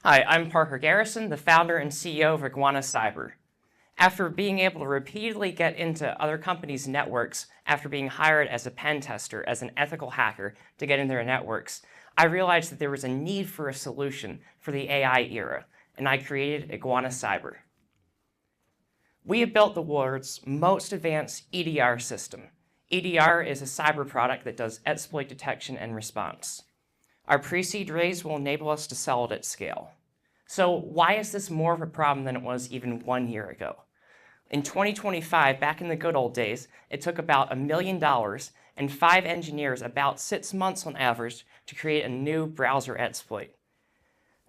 Hi, I'm Parker Garrison, the founder and CEO of Iguana Cyber. After being able to repeatedly get into other companies' networks after being hired as a pen tester, as an ethical hacker to get into their networks, I realized that there was a need for a solution for the AI era, and I created Iguana Cyber. We have built the world's most advanced EDR system. EDR is a cyber product that does exploit detection and response. Our pre-seed raise will enable us to sell it at scale. So why is this more of a problem than it was even 1 year ago? In 2025, back in the good old days, it took about $1 million and 5 engineers about 6 months on average to create a new browser exploit.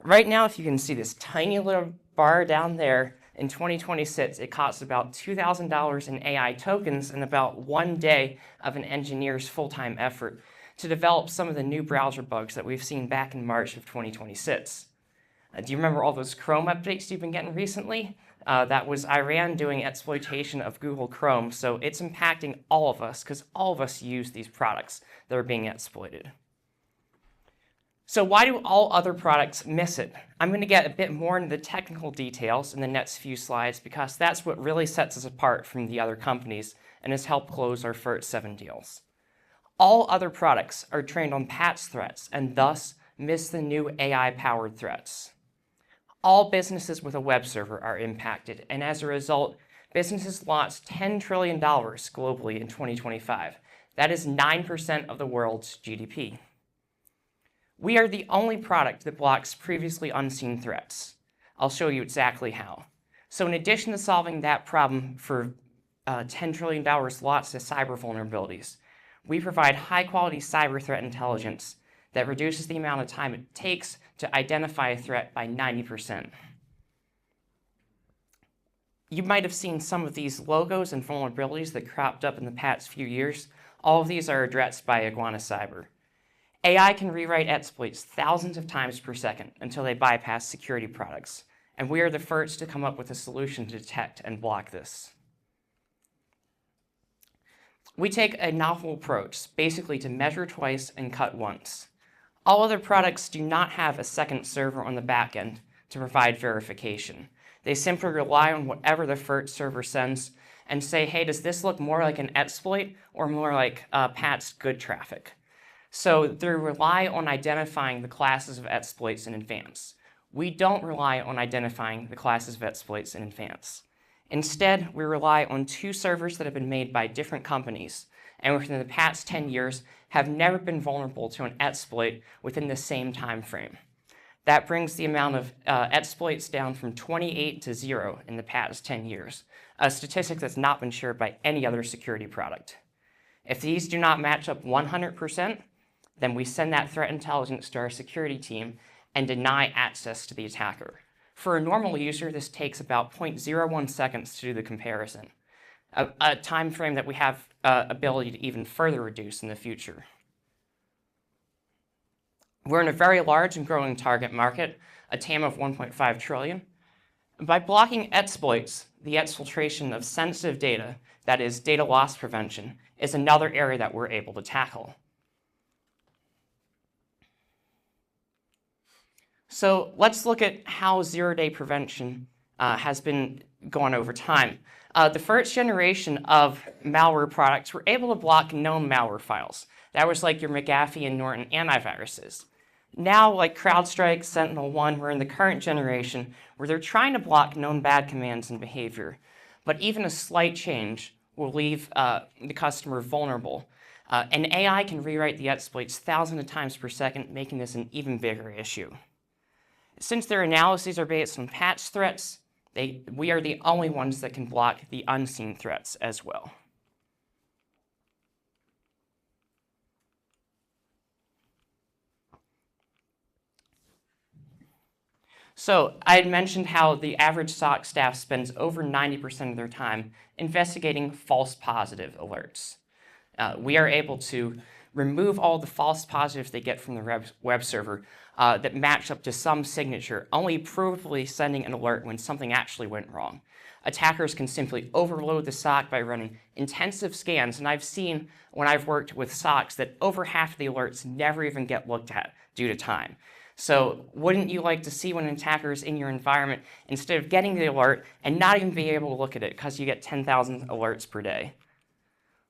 Right now, if you can see this tiny little bar down there, in 2026, it costs about $2,000 in AI tokens and about 1 day of an engineer's full-time effort to develop some of the new browser bugs that we've seen back in March of 2026. Do you remember all those Chrome updates you've been getting recently? That was Iran doing exploitation of Google Chrome, so it's impacting all of us because all of us use these products that are being exploited. So why do all other products miss it? I'm going to get a bit more into the technical details in the next few slides because that's what really sets us apart from the other companies and has helped close our first 7 deals. All other products are trained on patch threats and thus miss the new AI-powered threats. All businesses with a web server are impacted, and as a result, businesses lost $10 trillion globally in 2025. That is 9% of the world's GDP. We are the only product that blocks previously unseen threats. I'll show you exactly how. So in addition to solving that problem for $10 trillion lost to cyber vulnerabilities, we provide high-quality cyber threat intelligence that reduces the amount of time it takes to identify a threat by 90%. You might have seen some of these logos and vulnerabilities that cropped up in the past few years. All of these are addressed by Iguana Cyber. AI can rewrite exploits thousands of times per second until they bypass security products, and we are the first to come up with a solution to detect and block this. We take a novel approach, basically to measure twice and cut once. All other products do not have a second server on the back end to provide verification. They simply rely on whatever the first server sends and say, hey, does this look more like an exploit or more like patched good traffic? So they rely on identifying the classes of exploits in advance. We don't rely on identifying the classes of exploits in advance. Instead, we rely on 2 servers that have been made by different companies and within the past 10 years have never been vulnerable to an exploit within the same time frame. That brings the amount of exploits down from 28 to 0 in the past 10 years, a statistic that's not been shared by any other security product. If these do not match up 100%, then we send that threat intelligence to our security team and deny access to the attacker. For a normal user, this takes about 0.01 seconds to do the comparison, a time frame that we have ability to even further reduce in the future. We're in a very large and growing target market, a TAM of 1.5 trillion. By blocking exploits, the exfiltration of sensitive data, that is data loss prevention, is another area that we're able to tackle. So let's look at how zero-day prevention has been going over time. The first generation of malware products were able to block known malware files. That was like your McAfee and Norton antiviruses. Now, like CrowdStrike, SentinelOne, we're in the current generation where they're trying to block known bad commands and behavior. But even a slight change will leave the customer vulnerable. And AI can rewrite the exploits thousands of times per second, making this an even bigger issue. Since their analyses are based on patch threats, we are the only ones that can block the unseen threats as well. So I had mentioned how the average SOC staff spends over 90% of their time investigating false positive alerts. We are able to remove all the false positives they get from the web server that match up to some signature, only provably sending an alert when something actually went wrong. Attackers can simply overload the SOC by running intensive scans, and I've seen when I've worked with SOCs that over half of the alerts never even get looked at due to time. So wouldn't you like to see when an attacker is in your environment, instead of getting the alert and not even be able to look at it because you get 10,000 alerts per day?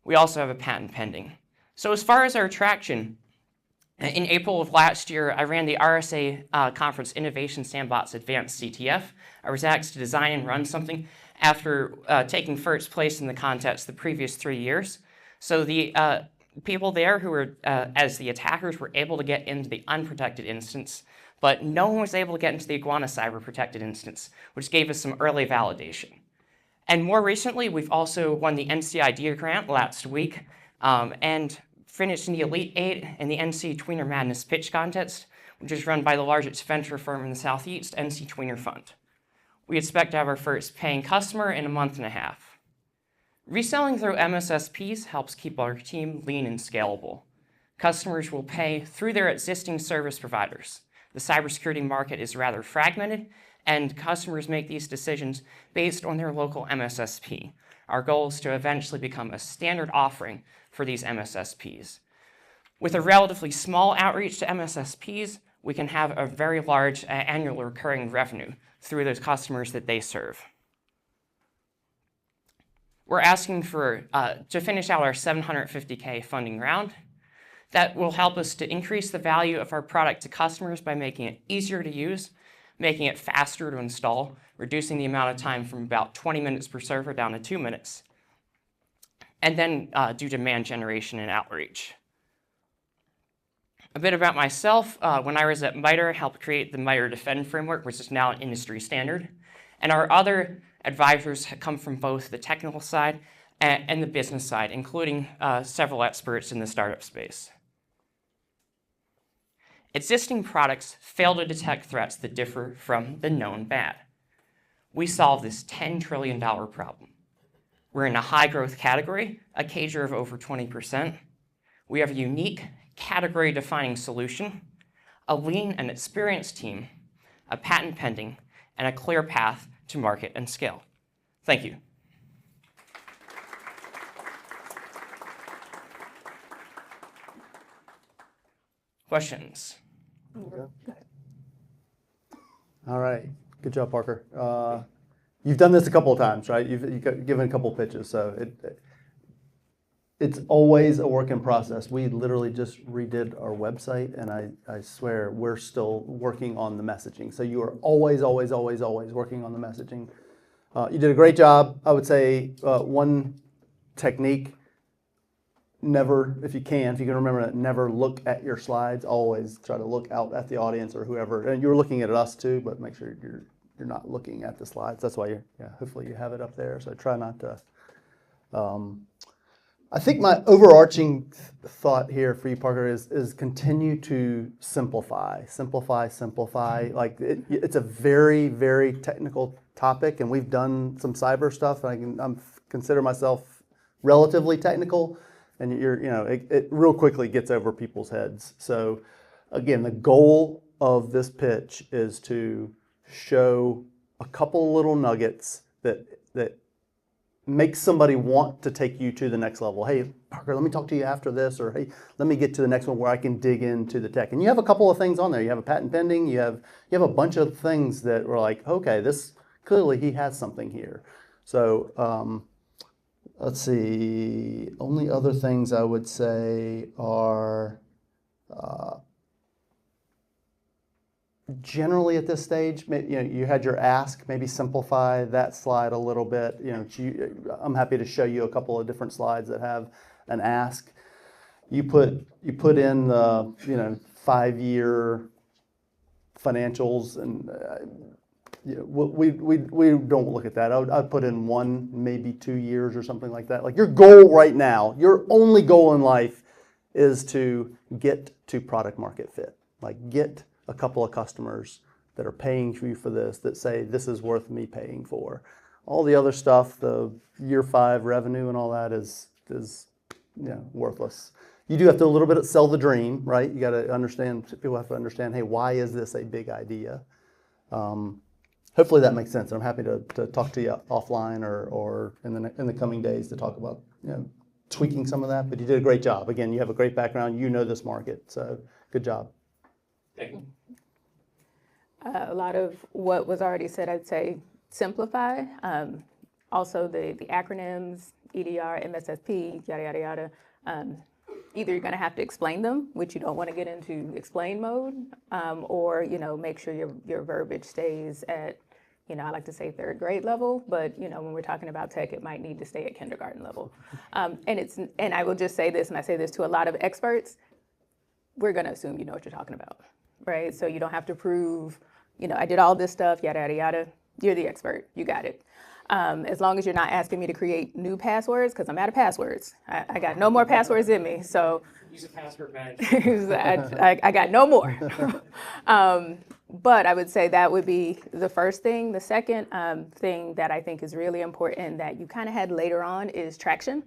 We also have a patent pending. So as far as our traction, in April of last year, I ran the RSA conference Innovation Sandbox Advanced CTF. I was asked to design and run something after taking first place in the contest the previous 3 years. So the people there who were, as the attackers, were able to get into the unprotected instance, but no one was able to get into the iguana cyber protected instance, which gave us some early validation. And more recently, we've also won the NC Idea Grant last week, and finished in the Elite 8 in the NC Tweener Madness Pitch Contest, which is run by the largest venture firm in the Southeast, NC Tweener Fund. We expect to have our first paying customer in a month and a half. Reselling through MSSPs helps keep our team lean and scalable. Customers will pay through their existing service providers. The cybersecurity market is rather fragmented, and customers make these decisions based on their local MSSP. Our goal is to eventually become a standard offering for these MSSPs. With a relatively small outreach to MSSPs, we can have a very large annual recurring revenue through those customers that they serve. We're asking for to finish out our $750K funding round. That will help us to increase the value of our product to customers by making it easier to use, making it faster to install, reducing the amount of time from about 20 minutes per server down to 2 minutes, and then do demand generation and outreach. A bit about myself. When I was at MITRE, I helped create the MITRE Defend framework, which is now an industry standard. And our other advisors come from both the technical side and the business side, including several experts in the startup space. Existing products fail to detect threats that differ from the known bad. We solve this $10 trillion problem. We're in a high-growth category, a CAGR of over 20%. We have a unique category-defining solution, a lean and experienced team, a patent pending, and a clear path to market and scale. Thank you. Questions? All right. Good job, Parker. You've done this a couple of times, right? You've given a couple of pitches, so it's always a work in process. We literally just redid our website, and I swear we're still working on the messaging. So you are always, always, always, always working on the messaging. You did a great job. I would say one technique, never, if you can remember it, never look at your slides. Always try to look out at the audience or whoever. And you're looking at us too, but make sure you're not looking at the slides. That's why hopefully you have it up there. So try not to. I think my overarching thought here for you, Parker, is continue to simplify. Like it's a very, very technical topic, and we've done some cyber stuff. And I consider myself relatively technical, and it real quickly gets over people's heads. So again, the goal of this pitch is to show a couple little nuggets that make somebody want to take you to the next level. Hey, Parker, let me talk to you after this, or hey, let me get to the next one where I can dig into the tech. And you have a couple of things on there. You have a patent pending. You have a bunch of things that were like, okay, this clearly he has something here. So let's see. Only other things I would say are generally at this stage, you had your ask, maybe simplify that slide a little bit. I'm happy to show you a couple of different slides that have an ask. You put in the 5-year financials, and we don't look at that. I'd put in 1, maybe 2 years or something like that. Like your goal right now, your only goal in life is to get to product market fit. Like get a couple of customers that are paying you for this, that say this is worth me paying for. All the other stuff, the year 5 revenue and all that is worthless. You do have to a little bit sell the dream, right? You got to understand. People have to understand. Hey, why is this a big idea? Hopefully that makes sense. I'm happy to talk to you offline or in the coming days to talk about tweaking some of that. But you did a great job. Again, you have a great background. You know this market, so good job. Thank you. A lot of what was already said, I'd say simplify. Also the acronyms, EDR, MSSP, yada, yada, yada. Either you're going to have to explain them, which you don't want to get into explain mode, or, make sure your verbiage stays at, I like to say third grade level, but, when we're talking about tech, it might need to stay at kindergarten level. And I will just say this, and I say this to a lot of experts, we're going to assume you know what you're talking about, right? So you don't have to prove, I did all this stuff, yada, yada, yada. You're the expert. You got it. As long as you're not asking me to create new passwords, because I'm out of passwords. I got no more passwords in me. So Use a password manager. I got no more. But I would say that would be the first thing. The second thing that I think is really important that you kind of had later on is traction.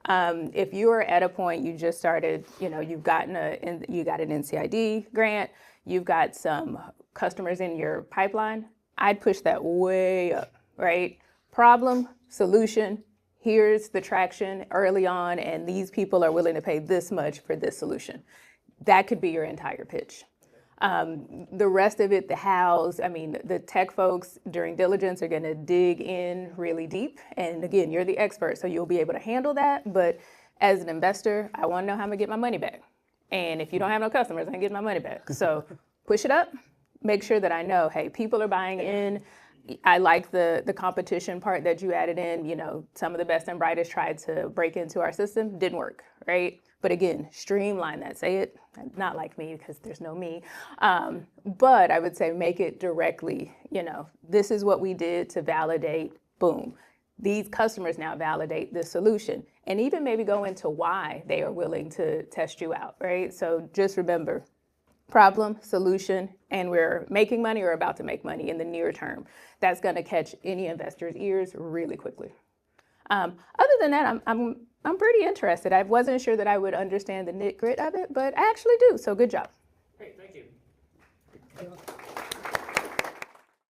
If you are at a point you just started, you got an NCID grant, you've got some customers in your pipeline, I'd push that way up, right? Problem, solution, here's the traction early on, and these people are willing to pay this much for this solution. That could be your entire pitch. The rest of it, the hows, the tech folks during diligence are going to dig in really deep. And again, you're the expert, so you'll be able to handle that. But as an investor, I want to know how I'm going to get my money back. And if you don't have no customers, I can get my money back. So push it up, make sure that I know, hey, people are buying in. I like the competition part that you added in. Some of the best and brightest tried to break into our system, didn't work, right? But again, streamline that, say it, not like me because there's no me, but I would say make it directly, this is what we did to validate, boom. These customers now validate this solution, and even maybe go into why they are willing to test you out, right? So just remember, problem, solution, and we're making money or about to make money in the near term. That's going to catch any investor's ears really quickly. Other than that, I'm pretty interested. I wasn't sure that I would understand the nit grit of it, but I actually do. So good job. Great, thank you.